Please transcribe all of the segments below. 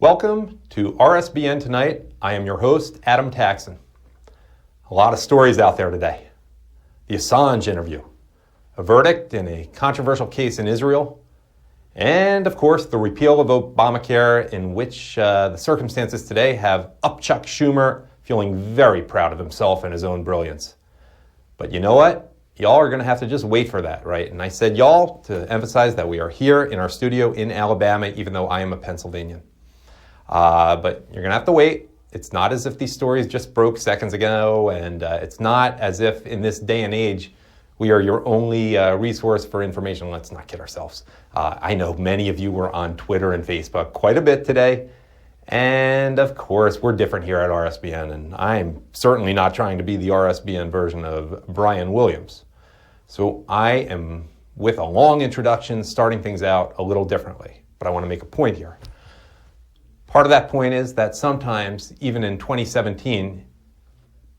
Welcome to Rsbn Tonight. I am your host, Adam Taxin. A lot of stories out there today. The Assange interview, a verdict in a controversial case in Israel, and of course the repeal of Obamacare, in which the circumstances today have Chuck Schumer feeling very proud of himself and his own brilliance. But you know what? Y'all are going to have to just wait for that, right? And I said y'all to emphasize that we are here in our studio in Alabama, even though I am a Pennsylvanian. But you're going to have to wait. It's not as if these stories just broke seconds ago, and it's not as if in this day and age we are your only resource for information. Let's not kid ourselves. I know many of you were on Twitter and Facebook quite a bit today, and of course we're different here at Rsbn, and I'm certainly not trying to be the Rsbn version of Brian Williams. So I am, with a long introduction, starting things out a little differently, but I want to make a point here. Part of that point is that sometimes, even in 2017,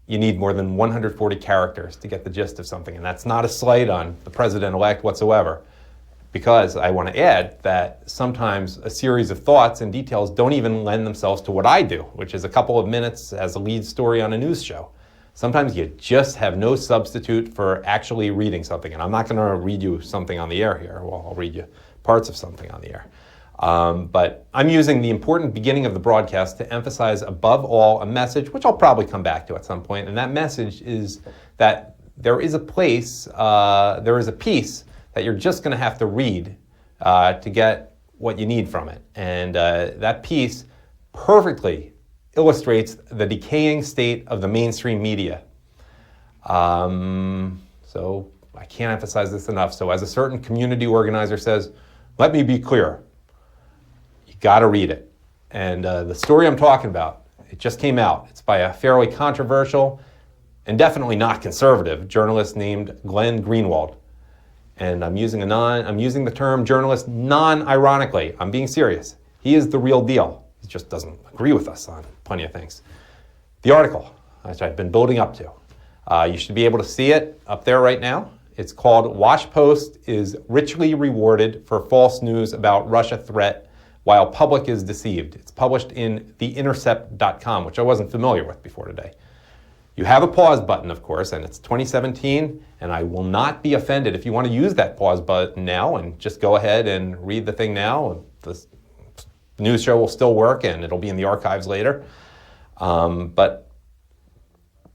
you need more than 140 characters to get the gist of something. And that's not a slight on the president-elect whatsoever, because I want to add that sometimes a series of thoughts and details don't even lend themselves to what I do, which is a couple of minutes as a lead story on a news show. Sometimes you just have no substitute for actually reading something. And I'm not going to read you something on the air here. Well, I'll read you parts of something on the air. But I'm using the important beginning of the broadcast to emphasize above all a message, which I'll probably come back to at some point. And that message is that there is a place, there is a piece that you're just going to have to read to get what you need from it. And that piece perfectly illustrates the decaying state of the mainstream media. So I can't emphasize this enough. So as a certain community organizer says, let me be clear. Got to read it. And the story I'm talking about, it just came out. It's by a fairly controversial and definitely not conservative journalist named Glenn Greenwald. And I'm using the term journalist non-ironically. I'm being serious. He is the real deal. He just doesn't agree with us on plenty of things. The article, which I've been building up to, you should be able to see it up there right now. It's called Wash Post is Richly Rewarded for False News About Russia Threat While Public is Deceived. It's published in theintercept.com, which I wasn't familiar with before today. You have a pause button, of course, and it's 2017, and I will not be offended if you want to use that pause button now and just go ahead and read the thing now. The news show will still work, and it'll be in the archives later. But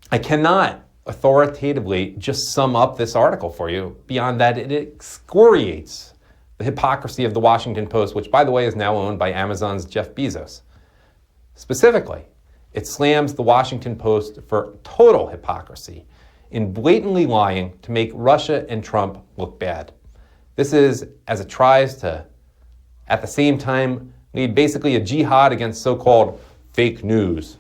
I cannot authoritatively just sum up this article for you. Beyond that, it excoriates the hypocrisy of the Washington Post, which, by the way, is now owned by Amazon's Jeff Bezos. Specifically, it slams the Washington Post for total hypocrisy in blatantly lying to make Russia and Trump look bad. This is as it tries to, at the same time, lead basically a jihad against so-called fake news.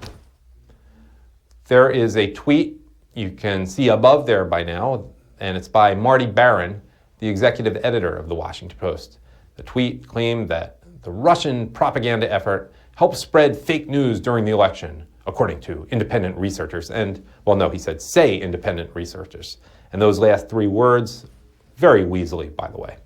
There is a tweet you can see above there by now, and it's by Marty Baron, the executive editor of the Washington Post. The tweet claimed that the Russian propaganda effort helped spread fake news during the election, according to independent researchers. And, well, no, he said, say independent researchers. And those last three words, very weaselly, by the way.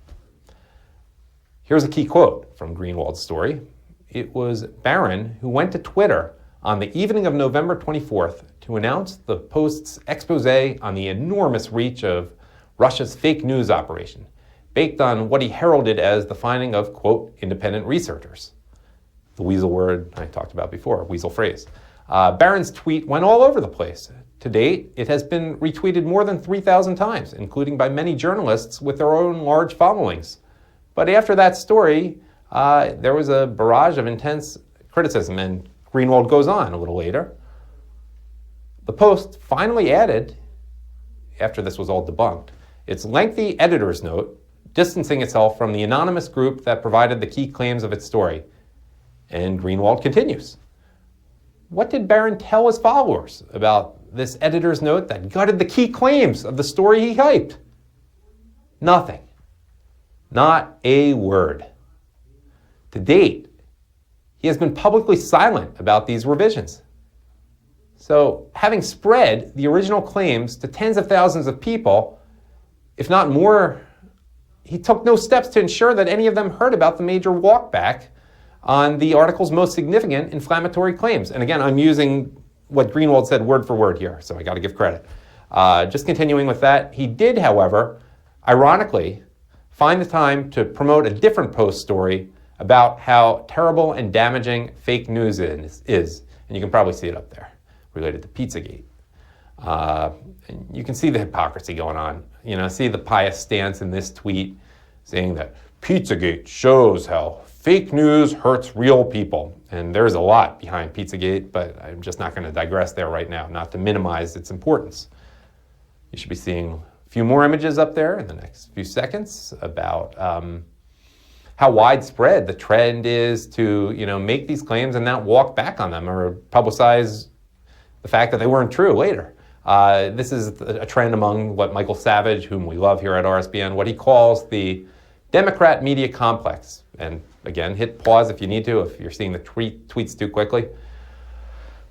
Here's a key quote from Greenwald's story. It was Barron who went to Twitter on the evening of November 24th to announce the Post's expose on the enormous reach of Russia's fake news operation, based on what he heralded as the finding of, quote, independent researchers. The weasel word I talked about before, weasel phrase. Barron's tweet went all over the place. To date, it has been retweeted more than 3,000 times, including by many journalists with their own large followings. But after that story, there was a barrage of intense criticism, and Greenwald goes on a little later. The Post finally added, after this was all debunked, its lengthy editor's note, distancing itself from the anonymous group that provided the key claims of its story. And Greenwald continues. What did Barron tell his followers about this editor's note that gutted the key claims of the story he hyped? Nothing. Not a word. To date, he has been publicly silent about these revisions. So, having spread the original claims to tens of thousands of people, if not more, he took no steps to ensure that any of them heard about the major walkback on the article's most significant inflammatory claims. And again, I'm using what Greenwald said word for word here, so I got to give credit. Just continuing with that, he did, however, ironically, find the time to promote a different Post story about how terrible and damaging fake news is. And you can probably see it up there, related to Pizzagate. And you can see the hypocrisy going on. See the pious stance in this tweet saying that Pizzagate shows how fake news hurts real people. And there's a lot behind Pizzagate, but I'm just not going to digress there right now, not to minimize its importance. You should be seeing a few more images up there in the next few seconds about how widespread the trend is to, make these claims and not walk back on them or publicize the fact that they weren't true later. This is a trend among what Michael Savage, whom we love here at Rsbn, what he calls the Democrat media complex. And again, hit pause if you need to, if you're seeing the tweets too quickly.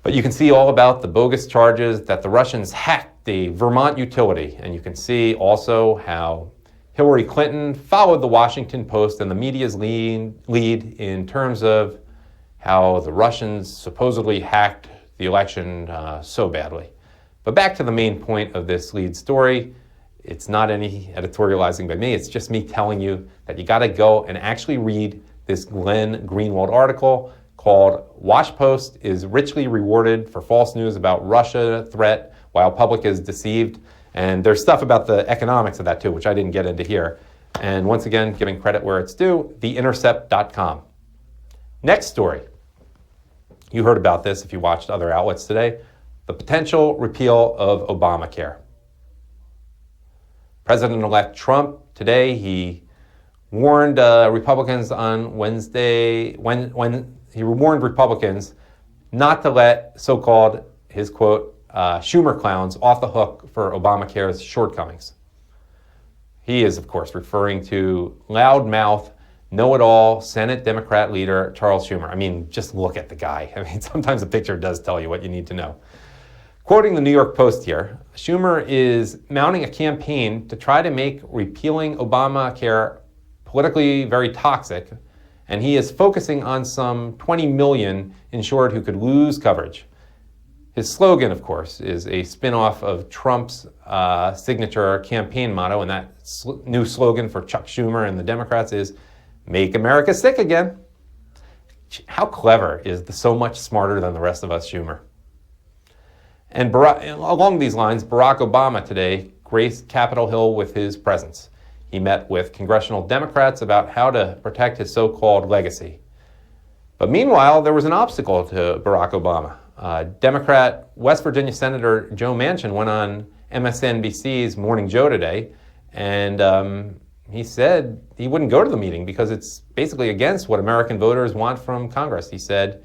But you can see all about the bogus charges that the Russians hacked the Vermont utility. And you can see also how Hillary Clinton followed the Washington Post and the media's lead in terms of how the Russians supposedly hacked the election so badly. But back to the main point of this lead story. It's not any editorializing by me. It's just me telling you that you got to go and actually read this Glenn Greenwald article called "Wash Post is Richly Rewarded for False News About Russia Threat While Public is Deceived." And there's stuff about the economics of that too, which I didn't get into here. And once again, giving credit where it's due, theintercept.com. Next story. You heard about this if you watched other outlets today. The potential repeal of Obamacare. President-elect Trump, today, he warned Republicans on Wednesday, when he warned Republicans not to let so-called, his quote, Schumer clowns off the hook for Obamacare's shortcomings. He is, of course, referring to loudmouth, know-it-all Senate Democrat leader Charles Schumer. I mean, just look at the guy. I mean, sometimes a picture does tell you what you need to know. Quoting the New York Post here, Schumer is mounting a campaign to try to make repealing Obamacare politically very toxic, and he is focusing on some 20 million insured who could lose coverage. His slogan, of course, is a spin-off of Trump's signature campaign motto, and that new slogan for Chuck Schumer and the Democrats is, "Make America Sick Again." How clever is the so much smarter than the rest of us Schumer? And along these lines, Barack Obama today graced Capitol Hill with his presence. He met with congressional Democrats about how to protect his so-called legacy. But meanwhile, there was an obstacle to Barack Obama. Democrat West Virginia Senator Joe Manchin went on MSNBC's Morning Joe today, and he said he wouldn't go to the meeting because it's basically against what American voters want from Congress. He said,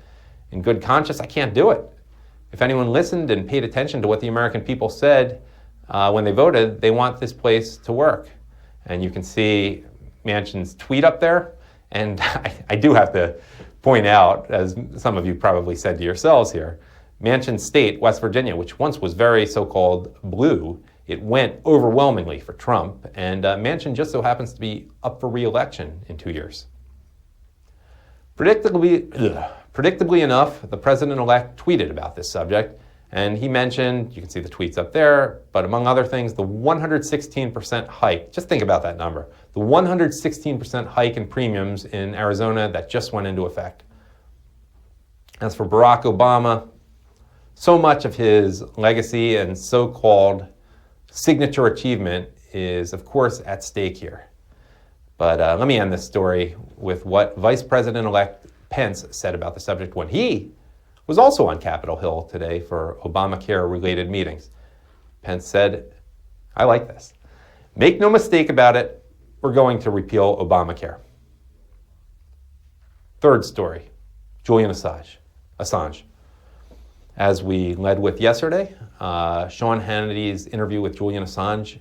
in good conscience, I can't do it. If anyone listened and paid attention to what the American people said when they voted, they want this place to work. And you can see Manchin's tweet up there. And I do have to point out, as some of you probably said to yourselves here, Manchin's state, West Virginia, which once was very so-called blue, it went overwhelmingly for Trump. And Manchin just so happens to be up for re-election in 2 years. Predictably enough, the president-elect tweeted about this subject, and he mentioned, you can see the tweets up there, but among other things, the 116% hike. Just think about that number. The 116% hike in premiums in Arizona that just went into effect. As for Barack Obama, so much of his legacy and so-called signature achievement is, of course, at stake here. But let me end this story with what Vice President-elect Pence said about the subject when he was also on Capitol Hill today for Obamacare-related meetings. Pence said, I like this. Make no mistake about it, we're going to repeal Obamacare. Third story, Julian Assange. As we led with yesterday, Sean Hannity's interview with Julian Assange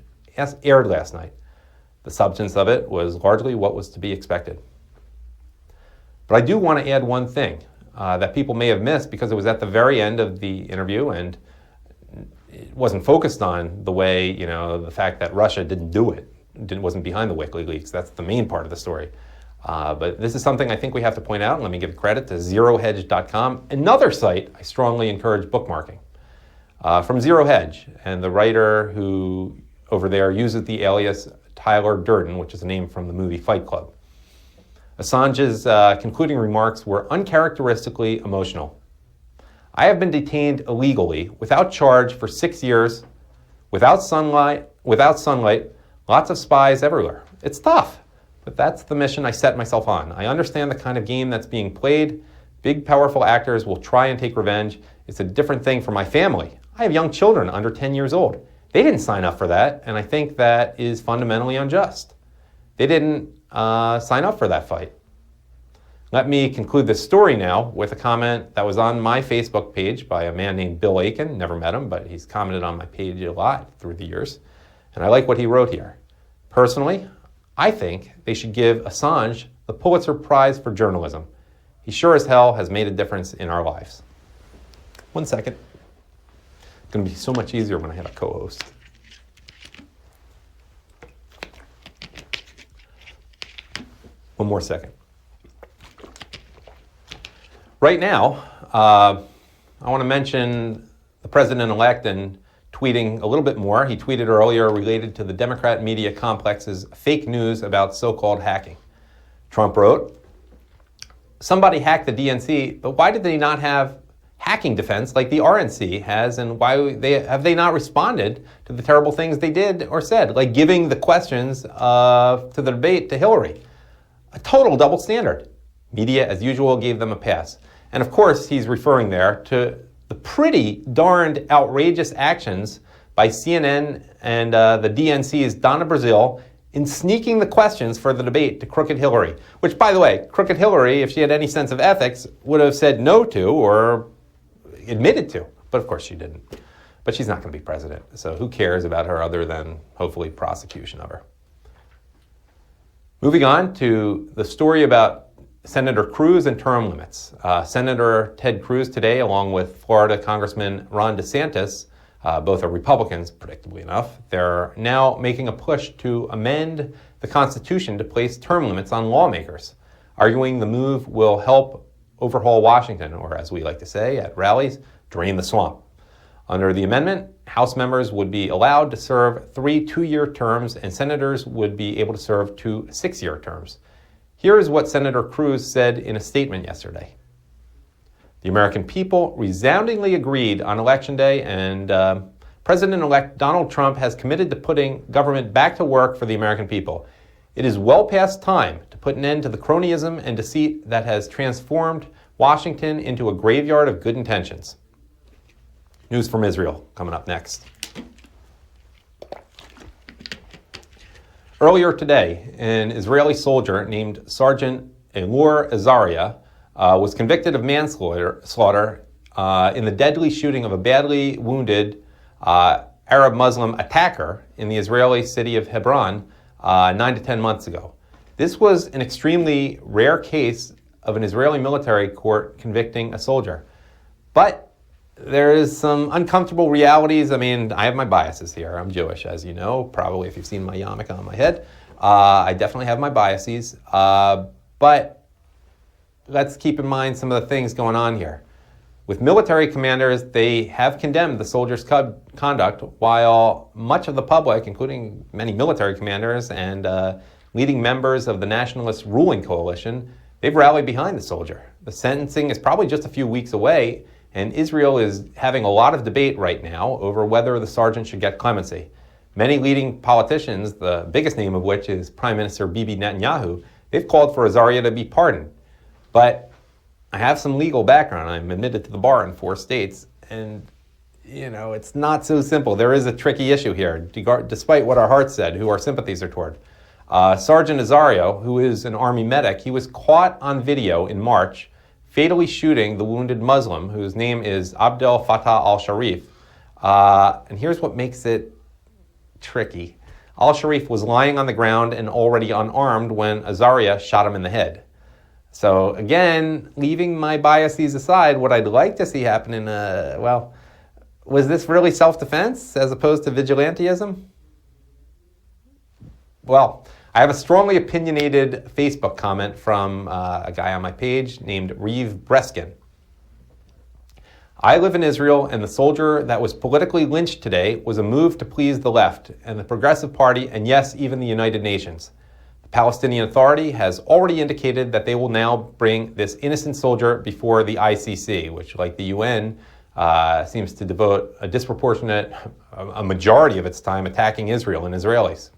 aired last night. The substance of it was largely what was to be expected. But I do want to add one thing that people may have missed because it was at the very end of the interview and it wasn't focused on the way, the fact that Russia didn't do it, wasn't behind the WikiLeaks. That's the main part of the story. But this is something I think we have to point out. Let me give credit to zerohedge.com, another site I strongly encourage bookmarking. From Zero Hedge, and the writer who over there uses the alias Tyler Durden, which is a name from the movie Fight Club. Assange's concluding remarks were uncharacteristically emotional. I have been detained illegally, without charge, for 6 years, without sunlight, lots of spies everywhere. It's tough, but that's the mission I set myself on. I understand the kind of game that's being played. Big, powerful actors will try and take revenge. It's a different thing for my family. I have young children under 10 years old. They didn't sign up for that, and I think that is fundamentally unjust. They didn't sign up for that fight. Let me conclude this story now with a comment that was on my Facebook page by a man named Bill Aiken. Never met him, but he's commented on my page a lot through the years. And I like what he wrote here. Personally, I think they should give Assange the Pulitzer Prize for journalism. He sure as hell has made a difference in our lives. 1 second. It's going to be so much easier when I have a co-host. One more second. Right now, I want to mention the president-elect and tweeting a little bit more. He tweeted earlier related to the Democrat media complex's fake news about so-called hacking. Trump wrote, somebody hacked the DNC, but why did they not have hacking defense like the RNC has, and why have they not responded to the terrible things they did or said, like giving the questions to the debate to Hillary? A total double standard. Media, as usual, gave them a pass. And of course, he's referring there to the pretty darned outrageous actions by CNN and the DNC's Donna Brazile in sneaking the questions for the debate to Crooked Hillary, which, by the way, Crooked Hillary, if she had any sense of ethics, would have said no to or admitted to. But of course she didn't. But she's not going to be president, so who cares about her other than, hopefully, prosecution of her. Moving on to the story about Senator Cruz and term limits. Senator Ted Cruz today, along with Florida Congressman Ron DeSantis, both are Republicans, predictably enough, they're now making a push to amend the Constitution to place term limits on lawmakers, arguing the move will help overhaul Washington, or as we like to say at rallies, drain the swamp. Under the amendment, House members would be allowed to serve 3 two-year terms, and senators would be able to serve 2 six-year terms. Here is what Senator Cruz said in a statement yesterday. The American people resoundingly agreed on Election Day, and President-elect Donald Trump has committed to putting government back to work for the American people. It is well past time to put an end to the cronyism and deceit that has transformed Washington into a graveyard of good intentions. News from Israel coming up next. Earlier today, an Israeli soldier named Sergeant Elor Azaria was convicted of manslaughter in the deadly shooting of a badly wounded Arab Muslim attacker in the Israeli city of Hebron 9 to 10 months ago. This was an extremely rare case of an Israeli military court convicting a soldier. But there is some uncomfortable realities. I mean, I have my biases here. I'm Jewish, as you know, probably if you've seen my yarmulke on my head. I definitely have my biases. But let's keep in mind some of the things going on here. With military commanders, they have condemned the soldiers' conduct, while much of the public, including many military commanders and leading members of the nationalist ruling coalition, they've rallied behind the soldier. The sentencing is probably just a few weeks away, and Israel is having a lot of debate right now over whether the sergeant should get clemency. Many leading politicians, the biggest name of which is Prime Minister Bibi Netanyahu, they've called for Azaria to be pardoned. But I have some legal background. I'm admitted to the bar in 4 states, and it's not so simple. There is a tricky issue here, despite what our hearts said, who our sympathies are toward. Sergeant Azaria, who is an Army medic, he was caught on video in March fatally shooting the wounded Muslim, whose name is Abdel Fattah al-Sharif. And here's what makes it tricky. Al-Sharif was lying on the ground and already unarmed when Azaria shot him in the head. So again, leaving my biases aside, what I'd like to see happen in was this really self-defense as opposed to vigilantism? Well, I have a strongly opinionated Facebook comment from a guy on my page named Rsbn. I live in Israel, and the soldier that was politically lynched today was a move to please the left and the Progressive Party, and yes, even the United Nations. The Palestinian Authority has already indicated that they will now bring this innocent soldier before the ICC, which, like the UN, seems to devote a majority of its time attacking Israel and Israelis.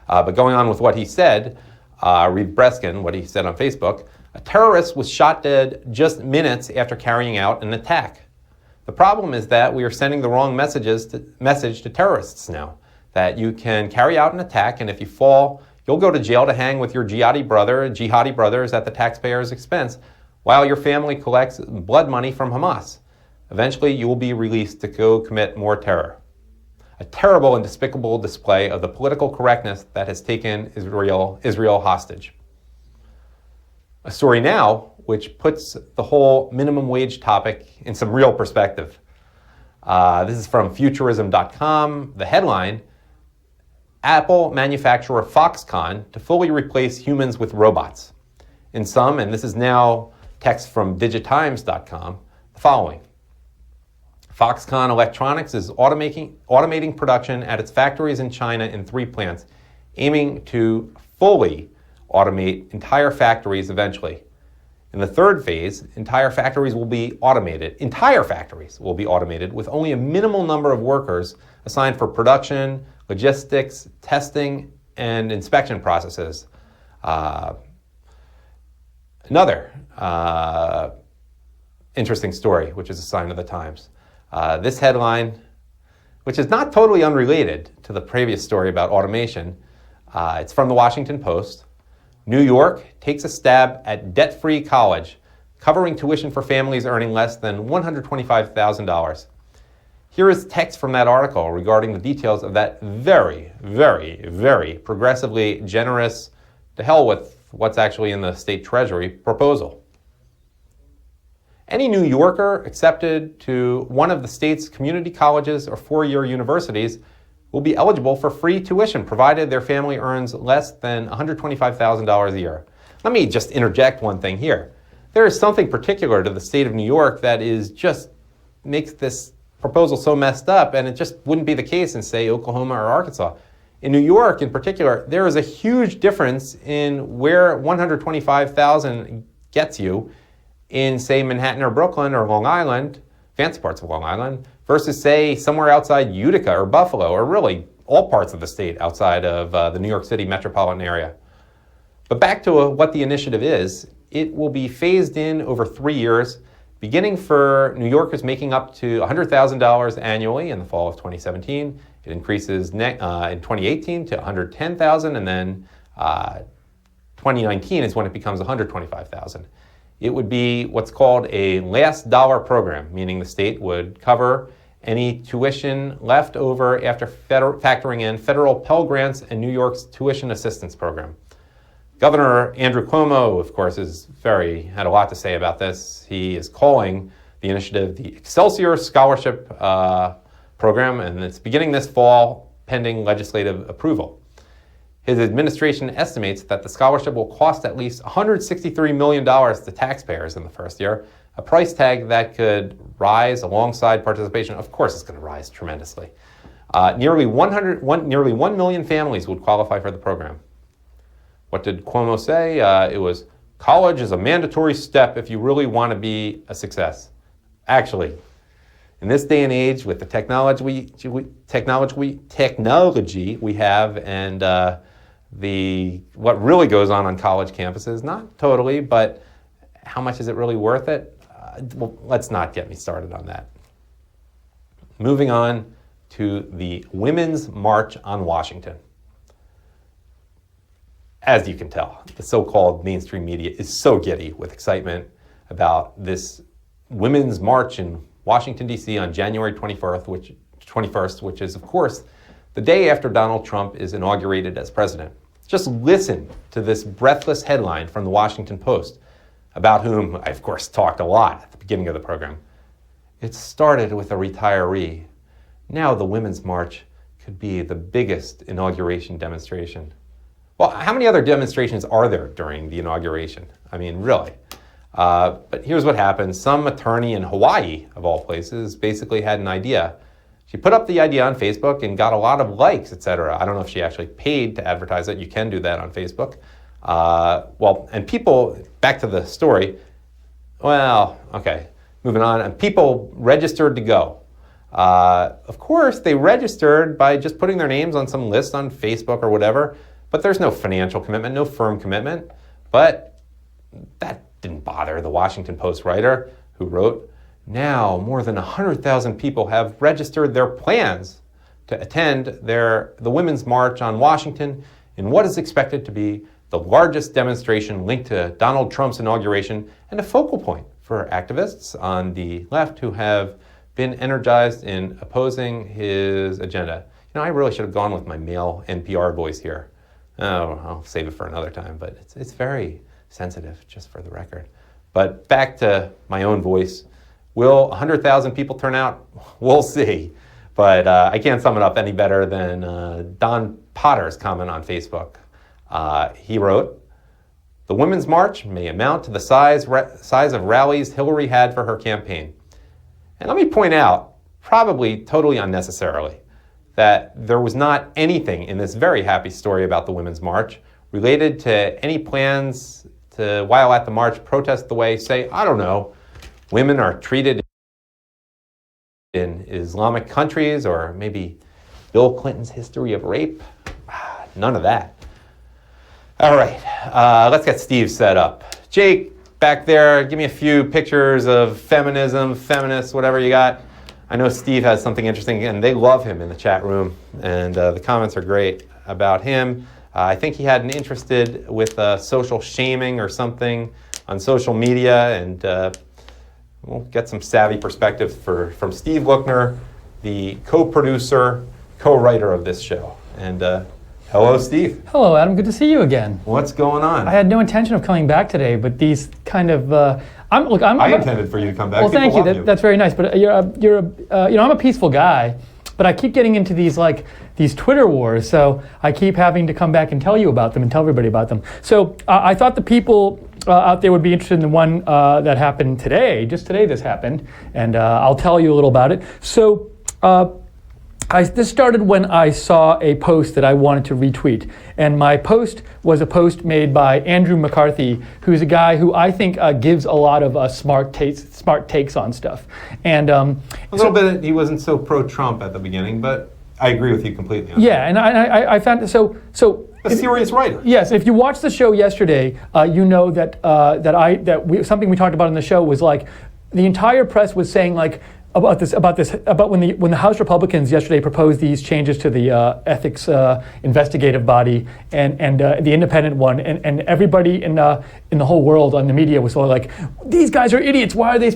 But going on with what he said, Rsbn, what he said on Facebook, a terrorist was shot dead just minutes after carrying out an attack. The problem is that we are sending the wrong message to terrorists now, that you can carry out an attack, and if you fall, you'll go to jail to hang with your jihadi brothers at the taxpayer's expense, while your family collects blood money from Hamas. Eventually, you will be released to go commit more terror. A terrible and despicable display of the political correctness that has taken Israel hostage. A story now which puts the whole minimum wage topic in some real perspective. This is from Futurism.com. The headline, Apple manufacturer Foxconn to fully replace humans with robots. In sum, and this is now text from Digitimes.com, the following. Foxconn Electronics is automating production at its factories in China in 3 plants, aiming to fully automate entire factories eventually. In the third phase, entire factories will be automated with only a minimal number of workers assigned for production, logistics, testing, and inspection processes. Another interesting story, which is a sign of the times. This headline, which is not totally unrelated to the previous story about automation, it's from the Washington Post. New York takes a stab at debt-free college, covering tuition for families earning less than $125,000. Here is text from that article regarding the details of that very, very, very progressively generous, to hell with what's actually in the state treasury, proposal. Any New Yorker accepted to one of the state's community colleges or 4-year universities will be eligible for free tuition, provided their family earns less than $125,000 a year. Let me just interject one thing here. There is something particular to the state of New York that makes this proposal so messed up, and it just wouldn't be the case in, say, Oklahoma or Arkansas. In New York, in particular, there is a huge difference in where $125,000 gets you in, say, Manhattan or Brooklyn or Long Island, fancy parts of Long Island, versus, say, somewhere outside Utica or Buffalo, or really all parts of the state outside of the New York City metropolitan area. But back to what the initiative is, it will be phased in over 3 years, beginning for New Yorkers making up to $100,000 annually in the fall of 2017. It increases in 2018 to $110,000, and then 2019 is when it becomes $125,000. It would be what's called a last dollar program, meaning the state would cover any tuition left over after factoring in federal Pell Grants and New York's tuition assistance program. Governor Andrew Cuomo, of course, had a lot to say about this. He is calling the initiative the Excelsior Scholarship Program, and it's beginning this fall pending legislative approval. His administration estimates that the scholarship will cost at least $163 million to taxpayers in the first year, a price tag that could rise alongside participation. Of course, it's going to rise tremendously. Nearly 1 million families would qualify for the program. What did Cuomo say? It was, college is a mandatory step if you really want to be a success. Actually, in this day and age, with the technology we have, and what really goes on college campuses, not totally, but how much is it really worth it? Well, let's not get me started on that. Moving on to the Women's March on Washington. As you can tell, the so-called mainstream media is so giddy with excitement about this Women's March in Washington, D.C. on January 21st, which is, of course, the day after Donald Trump is inaugurated as president. Just listen to this breathless headline from the Washington Post, about whom I, of course, talked a lot at the beginning of the program. It started with a retiree. Now the Women's March could be the biggest inauguration demonstration. Well, how many other demonstrations are there during the inauguration? I mean, really. But here's what happened. Some attorney in Hawaii, of all places, basically had an idea. She put up the idea on Facebook and got a lot of likes, etc. I don't know if she actually paid to advertise it. You can do that on Facebook. And people, back to the story, moving on, and people registered to go. Of course, they registered by just putting their names on some list on Facebook or whatever, but there's no financial commitment, no firm commitment. But that didn't bother the Washington Post writer who wrote, now more than 100,000 people have registered their plans to attend the Women's March on Washington in what is expected to be the largest demonstration linked to Donald Trump's inauguration and a focal point for activists on the left who have been energized in opposing his agenda. I really should have gone with my male NPR voice here. Oh, I'll save it for another time, but it's very sensitive, just for the record. But back to my own voice. Will 100,000 people turn out? We'll see. But I can't sum it up any better than Don Potter's comment on Facebook. He wrote, the Women's March may amount to the size of rallies Hillary had for her campaign. And let me point out, probably totally unnecessarily, that there was not anything in this very happy story about the Women's March related to any plans to, while at the march, protest the way, say, I don't know, women are treated in Islamic countries, or maybe Bill Clinton's history of rape. None of that. All right, let's get Steve set up. Jake, back there, give me a few pictures of feminism, feminists, whatever you got. I know Steve has something interesting, and they love him in the chat room, and the comments are great about him. I think he had an interested with social shaming or something on social media, and we'll get some savvy perspective from Steve Lookner, the co-producer, co-writer of this show. And hello, Steve. Hello, Adam. Good to see you again. What's going on? I had no intention of coming back today, but these kind of I intended for you to come back. Well, thank you. That's very nice. But I'm a peaceful guy, but I keep getting into these Twitter wars. So I keep having to come back and tell you about them and tell everybody about them. So I thought the people out there would be interested in the one that happened today. Just today, this happened, and I'll tell you a little about it. So. This started when I saw a post that I wanted to retweet. And my post was a post made by Andrew McCarthy, who's a guy who I think gives a lot of smart takes on stuff. And a little bit, he wasn't so pro-Trump at the beginning, but I agree with you completely on that. Yeah, and I found so. A serious writer. Yes, if you watched the show yesterday, you know that something we talked about in the show was like the entire press was saying like, about when the House Republicans yesterday proposed these changes to the ethics investigative body and the independent one, and everybody in the whole world on the media was sort of like, these guys are idiots. Why these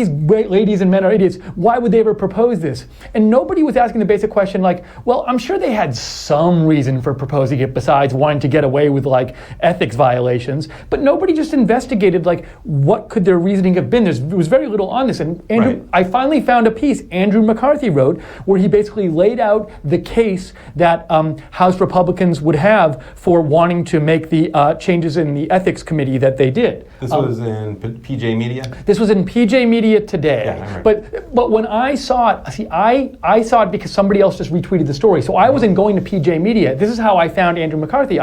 great ladies and men are idiots? Why would they ever propose this? And nobody was asking the basic question like, well, I'm sure they had some reason for proposing it besides wanting to get away with like ethics violations, but nobody just investigated like what could their reasoning have been. There was very little on this, and Andrew, right. I finally found a piece Andrew McCarthy wrote where he basically laid out the case that House Republicans would have for wanting to make the changes in the ethics committee that they did. This was in PJ Media? This was in PJ Media today. Yeah, but when I saw it, I saw it because somebody else just retweeted the story. So I wasn't going to PJ Media. This is how I found Andrew McCarthy.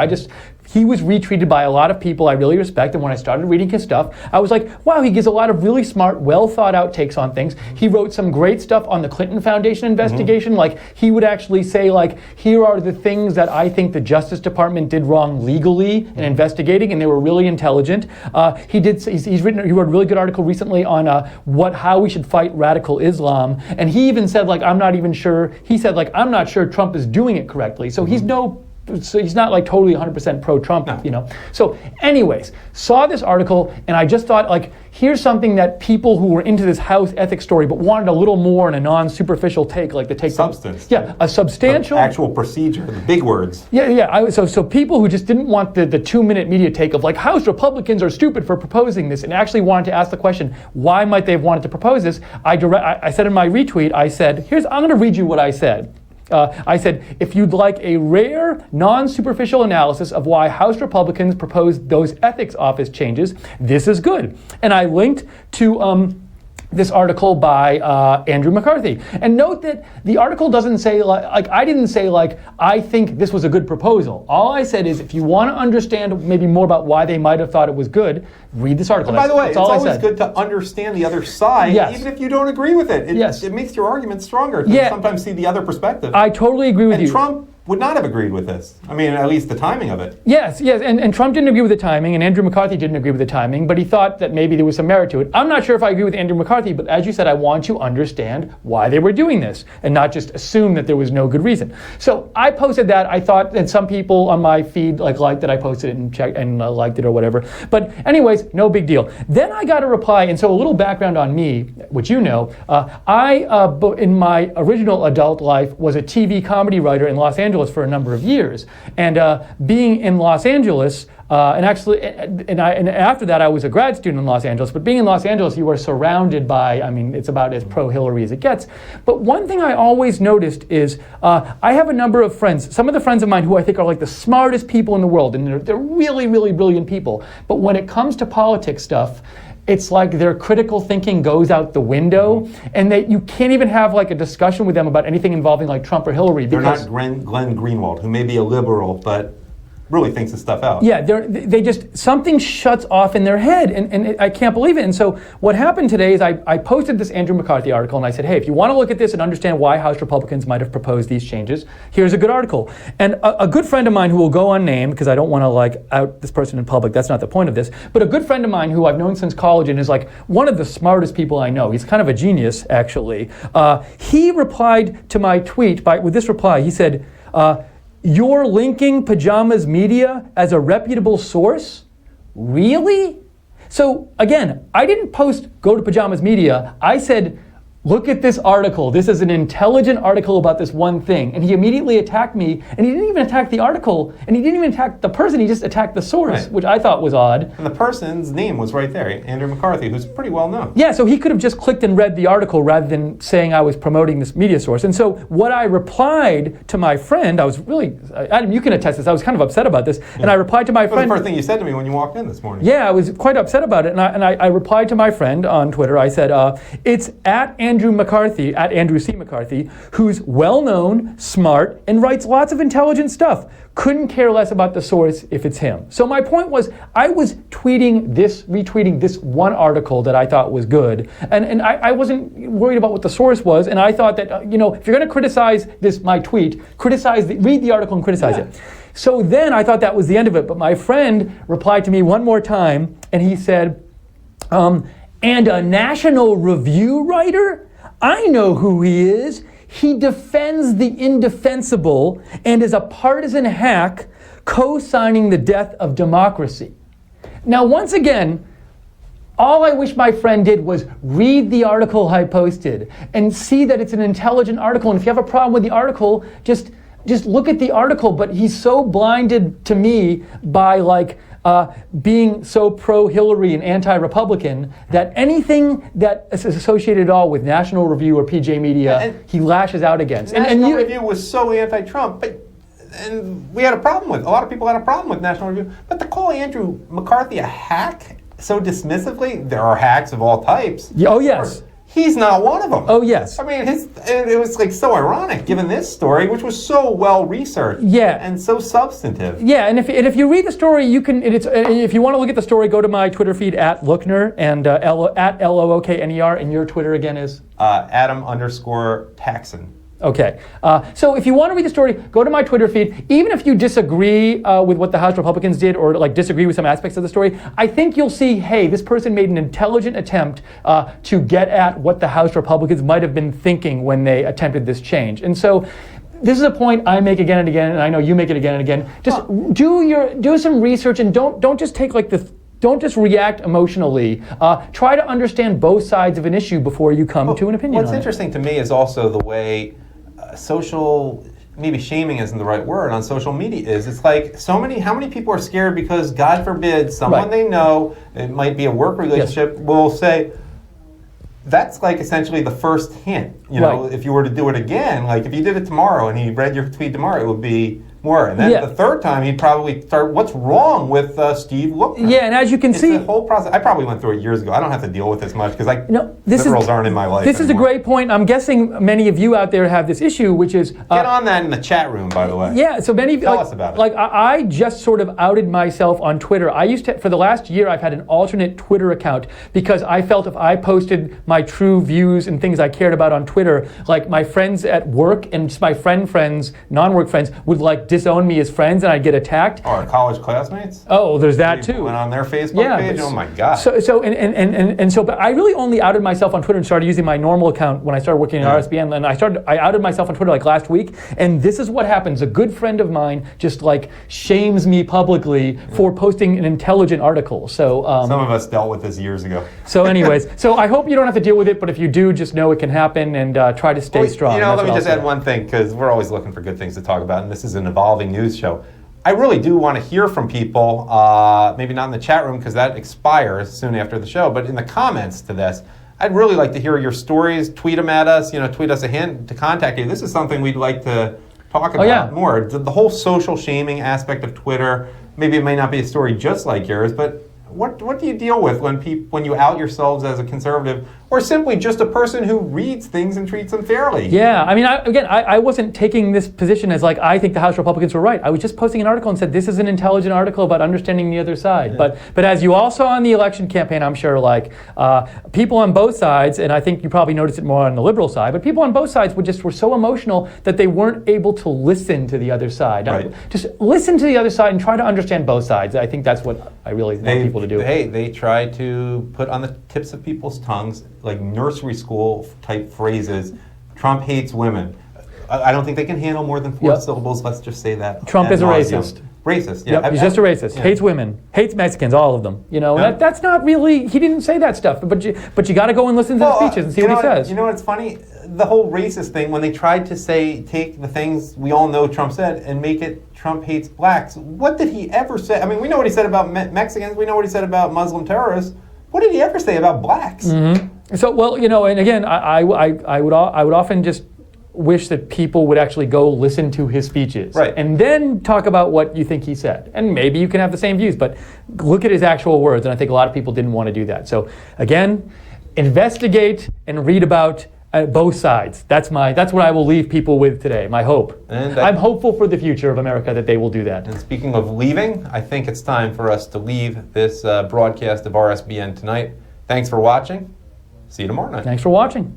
He was retweeted by a lot of people I really respect, and when I started reading his stuff, I was like, wow, he gives a lot of really smart, well thought out takes on things. He wrote some great stuff on the Clinton Foundation investigation. Like, he would actually say, like, here are the things that I think the Justice Department did wrong legally in investigating, and they were really intelligent. He wrote a really good article recently on how we should fight radical Islam, and he even said, like, I'm not sure Trump is doing it correctly. So he's not like totally 100% pro-Trump, no. So anyways, saw this article and I just thought like, here's something that people who were into this House ethics story but wanted a little more in a non-superficial take, like the take. Substance. Yeah, a substantial. The actual procedure, the big words. Yeah. So people who just didn't want the 2-minute media take of like, House Republicans are stupid for proposing this, and actually wanted to ask the question, why might they have wanted to propose this? I said in my retweet, I said, I'm going to read you what I said. I said, if you'd like a rare, non-superficial analysis of why House Republicans proposed those ethics office changes, this is good. And I linked to this article by Andrew McCarthy. And note that the article doesn't say, like I didn't say, like, I think this was a good proposal. All I said is, if you want to understand maybe more about why they might have thought it was good, read this article. And by the way, it's always good to understand the other side, even if you don't agree with it. It makes your argument stronger to sometimes see the other perspective. I totally agree with you. And Trump would not have agreed with this. I mean, at least the timing of it. Yes, and Trump didn't agree with the timing, and Andrew McCarthy didn't agree with the timing, but he thought that maybe there was some merit to it. I'm not sure if I agree with Andrew McCarthy, but as you said, I want to understand why they were doing this, and not just assume that there was no good reason. So I posted that. I thought that some people on my feed liked that I posted it and checked and liked it or whatever. But anyways, no big deal. Then I got a reply, and so a little background on me, which you know, I in my original adult life was a TV comedy writer in Los Angeles for a number of years. And being in Los Angeles, and after that I was a grad student in Los Angeles, but being in Los Angeles, you are surrounded by, I mean, it's about as pro-Hillary as it gets. But one thing I always noticed is I have a number of friends, some of the friends of mine who I think are like the smartest people in the world, and they're really, really brilliant people. But when it comes to politics stuff, it's like their critical thinking goes out the window, and you can't even have like a discussion with them about anything involving like Trump or Hillary. They're not Glenn Greenwald, who may be a liberal, but really thinks this stuff out. Yeah, they just, something shuts off in their head, and I can't believe it. And so what happened today is I posted this Andrew McCarthy article, and I said, hey, if you want to look at this and understand why House Republicans might have proposed these changes, here's a good article. And a good friend of mine who will go unnamed, because I don't want to like out this person in public, that's not the point of this, but a good friend of mine who I've known since college and is like one of the smartest people I know, he's kind of a genius actually, he replied to my tweet with this reply. He said, you're linking Pajamas Media as a reputable source? Really? So again, I didn't post go to Pajamas Media. I said, look at this article. This is an intelligent article about this one thing. And he immediately attacked me, and he didn't even attack the article, and he didn't even attack the person, he just attacked the source, which I thought was odd. And the person's name was right there, Andrew McCarthy, who's pretty well known. Yeah, so he could have just clicked and read the article rather than saying I was promoting this media source. And so what I replied to my friend, I was really, Adam, you can attest this, I was kind of upset about this, and I replied to my friend. The first thing you said to me when you walked in this morning. Yeah, I was quite upset about it, and I replied to my friend on Twitter. I said, it's at Andrew McCarthy, at Andrew C. McCarthy, who's well-known, smart, and writes lots of intelligent stuff. Couldn't care less about the source if it's him. So my point was, I was retweeting this one article that I thought was good, and I wasn't worried about what the source was, and I thought that, if you're going to criticize my tweet, read the article and criticize it. So then I thought that was the end of it, but my friend replied to me one more time, and he said, and a National Review writer? I know who he is. He defends the indefensible and is a partisan hack co-signing the death of democracy. Now, once again, all I wish my friend did was read the article I posted and see that it's an intelligent article. And if you have a problem with the article, just look at the article. But he's so blinded to me by being so pro-Hillary and anti-Republican that anything that is associated at all with National Review or PJ Media, he lashes out against. National Review was so anti-Trump, and we had a problem with, a lot of people had a problem with National Review, but to call Andrew McCarthy a hack so dismissively, there are hacks of all types. Oh, yes. He's not one of them. Oh, yes. I mean, it was like so ironic, given this story, which was so well researched, and so substantive. Yeah, and if you read the story, you can. If you want to look at the story, go to my Twitter feed at Lookner and at LOOKNER, and your Twitter again is Adam_Taxin. Okay, so if you want to read the story, go to my Twitter feed. Even if you disagree with what the House Republicans did or disagree with some aspects of the story, I think you'll see, hey, this person made an intelligent attempt to get at what the House Republicans might have been thinking when they attempted this change. And so this is a point I make again and again, and I know you make it again and again. Just do some research and don't just take don't just react emotionally. Try to understand both sides of an issue before you come to an opinion on it. What's interesting to me is also the way social, maybe shaming isn't the right word, on social media is. It's like how many people are scared because, God forbid, someone they know, it might be a work relationship, will say, that's like essentially the first hint. You know, Right. if you were to do it again, like if you did it tomorrow and he read your tweet tomorrow, it would be more. And then Yeah. the third time, he'd probably start, what's wrong with Steve Lookner? Yeah, and as you can It's see, the whole process. I probably went through it years ago. I don't have to deal with this much because this liberals aren't in my life This is a anymore. great point. I'm guessing many of you out there have this issue, which is Get on that in the chat room, by the way. yeah. So many Tell us about it. Like I just sort of outed myself on Twitter. I used to, for the last year, I've had an alternate Twitter account because I felt if I posted my true views and things I cared about on Twitter, like my friends at work and just my friends, non-work friends, would like disown me as friends, and I'd get attacked. Or our college classmates? Oh, there's that People too. went on their Facebook page? Oh my God. So, but I really only outed myself on Twitter and started using my normal account when I started working at Rsbn, and I outed myself on Twitter like last week, and this is what happens. A good friend of mine just like shames me publicly for posting an intelligent article. So some of us dealt with this years ago. so anyways, so I hope you don't have to deal with it, but if you do, just know it can happen, and try to stay strong. You know, That's let me what just I'll add say. one thing, because we're always looking for good things to talk about, and this is an evolving news show. I really do want to hear from people, maybe not in the chat room because that expires soon after the show, but in the comments to this. I'd really like to hear your stories. Tweet them at us. You know, tweet us a hint to contact you. This is something we'd like to talk about more. The whole social shaming aspect of Twitter. Maybe it may not be a story just like yours, but what do you deal with when you out yourselves as a conservative, or simply just a person who reads things and treats them fairly? Yeah, I mean, I wasn't taking this position as like I think the House Republicans were right. I was just posting an article and said this is an intelligent article about understanding the other side. Yeah. But as you all saw in the election campaign, I'm sure like people on both sides, and I think you probably noticed it more on the liberal side, but people on both sides were so emotional that they weren't able to listen to the other side. Right. Just listen to the other side and try to understand both sides. I think that's what I really want people to do. They try to put on the tips of people's tongues like nursery school type phrases. Trump hates women. I don't think they can handle more than 4 syllables. Let's just say that. Trump is a racist. Racist, yeah. Yep, he's just a racist. Yeah. Hates women. Hates Mexicans, all of them. You know, Yeah. that's not really. He didn't say that stuff. But you got to go and listen to the speeches and see what he says. You know what's funny? The whole racist thing, when they tried to take the things we all know Trump said and make it Trump hates blacks. What did he ever say? I mean, we know what he said about Mexicans. We know what he said about Muslim terrorists. What did he ever say about blacks? Mm-hmm. So, well, you know, and again, I would often just wish that people would actually go listen to his speeches. Right. And then talk about what you think he said. And maybe you can have the same views, but look at his actual words. And I think a lot of people didn't want to do that. So again, investigate and read about both sides. That's what I will leave people with today, my hope. And I'm hopeful for the future of America that they will do that. And speaking of leaving, I think it's time for us to leave this broadcast of RSBN tonight. Thanks for watching. See you tomorrow night. Thanks for watching.